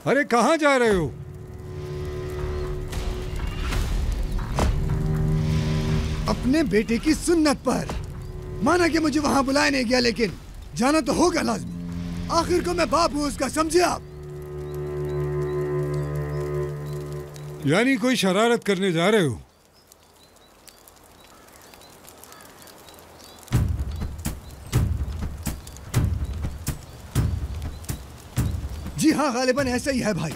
अरे कहाँ जा रहे हो? अपने बेटे की सुन्नत पर। माना कि मुझे वहां बुलाया नहीं गया, लेकिन जाना तो होगा लाजमी। आखिर को मैं बाप हूं उसका, समझे आप? यानी कोई शरारत करने जा रहे हो? जी हाँ, गालिबन ऐसा ही है भाई।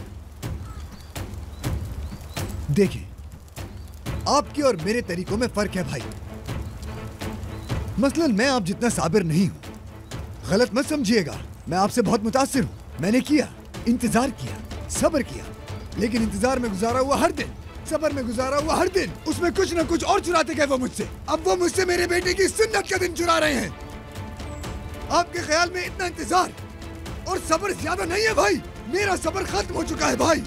देखिए, आपके और मेरे तरीकों में फर्क है भाई। मसलन मैं आप जितना साबिर नहीं हूं, गलत मत समझिएगा। मैं आपसे बहुत मुतासिर हूं। मैंने किया, इंतजार किया, सब्र किया, लेकिन इंतजार में गुजारा हुआ हर दिन, सब्र में गुजारा हुआ हर दिन, उसमें कुछ न कुछ और चुराते गए वो मुझसे। अब वो मुझसे मेरे बेटे की सुन्नत का दिन चुरा रहे हैं। आपके ख्याल में इतना इंतजार और सब्र ज्यादा नहीं है भाई? मेरा सब्र खत्म हो चुका है भाई।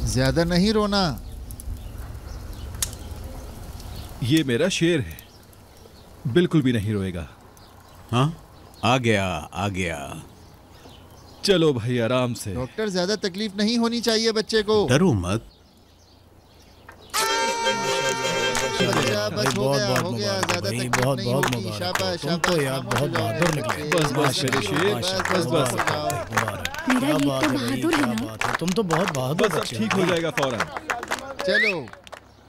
ज्यादा नहीं रोना। ये मेरा शेर है, बिल्कुल भी नहीं रोएगा। हाँ, आ गया आ गया। चलो भाई आराम से। डॉक्टर, ज्यादा तकलीफ नहीं होनी चाहिए बच्चे को। डरो मत। बस हो गया, हो गया, ज्यादा तकलीफ नहीं होगी। शाबाश, तुम तो यार बहुत बहादुर निकले। बस बस मेरे शेर, बस बस मेरा ये तो बहादुर है ना। तुम तो बहुत बहादुर। बस ठीक हो जाएगा फौरन। चलो,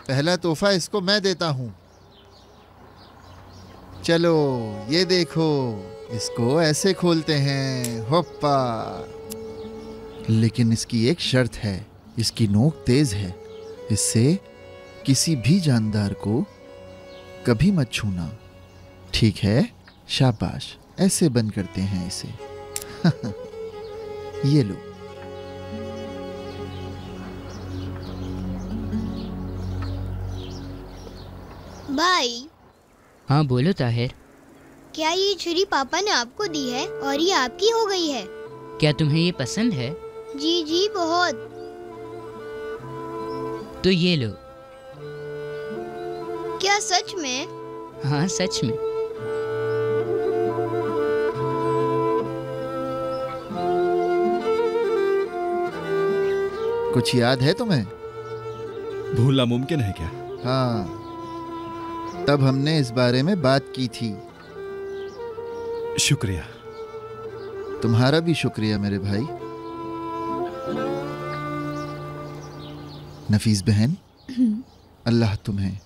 पहला तोहफा इसको मैं देता हूँ। चलो ये देखो, इसको ऐसे खोलते हैं, होप्पा। लेकिन इसकी एक शर्त है, इसकी नोक तेज है, इससे किसी भी जानदार को कभी मत छूना, ठीक है? शाबाश, ऐसे बंद करते हैं इसे। ये लो। भाई। हाँ बोलो ताहिर। क्या ये छुरी पापा ने आपको दी है और ये आपकी हो गई है? क्या तुम्हें ये पसंद है? जी जी बहुत। तो ये लो। क्या सच में? हाँ सच में। कुछ याद है तुम्हें? भूलना मुमकिन है क्या? हाँ, तब हमने इस बारे में बात की थी। शुक्रिया। तुम्हारा भी शुक्रिया मेरे भाई। नफीस बहन, अल्लाह तुम्हें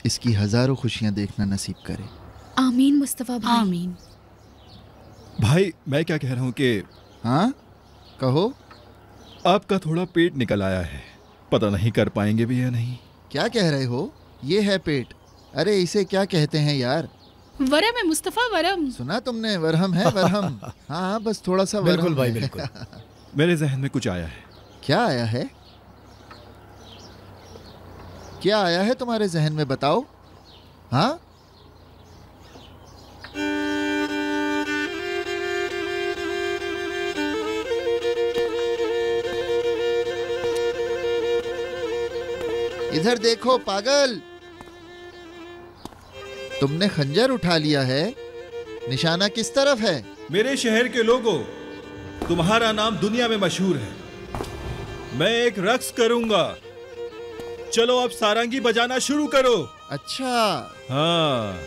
इसकी हजारों खुशियां देखना नसीब करे। आमीन मुस्तफा भाई। आमीन। भाई मैं क्या कह रहा हूँ कि हाँ कहो। आपका थोड़ा पेट निकल आया है, पता नहीं कर पाएंगे भी या नहीं। क्या कह रहे हो? ये है पेट? अरे इसे क्या कहते हैं यार? वरम है मुस्तफा, वरम। सुना तुमने? वरहम है, वरहम। हाँ बस थोड़ा सा वरहम। बिल्कुल भाई बिल्कुल। मेरे जहन में कुछ आया है। क्या आया है? क्या आया है तुम्हारे जहन में, बताओ। हाँ इधर देखो पागल, तुमने खंजर उठा लिया है। निशाना किस तरफ है? मेरे शहर के लोगों, तुम्हारा नाम दुनिया में मशहूर है। मैं एक रक्स करूंगा, चलो अब सारंगी बजाना शुरू करो। अच्छा। हाँ।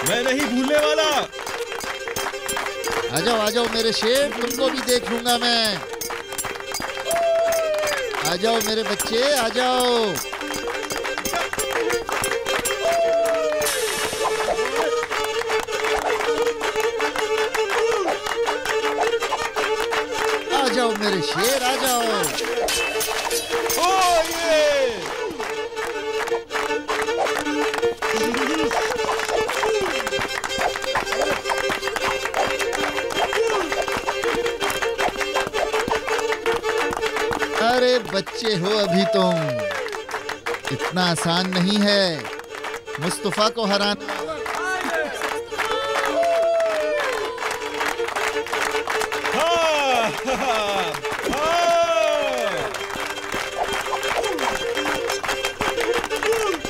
मैं नहीं भूलने वाला। आ जाओ मेरे शेर, तुमको भी देख लूंगा मैं। आ जाओ मेरे बच्चे, आ जाओ। आ जाओ मेरे शेर, आ जाओ। ओ ये अरे बच्चे हो अभी तुम, इतना आसान नहीं है मुस्तफा को हराना।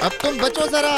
अब तुम बचो जरा।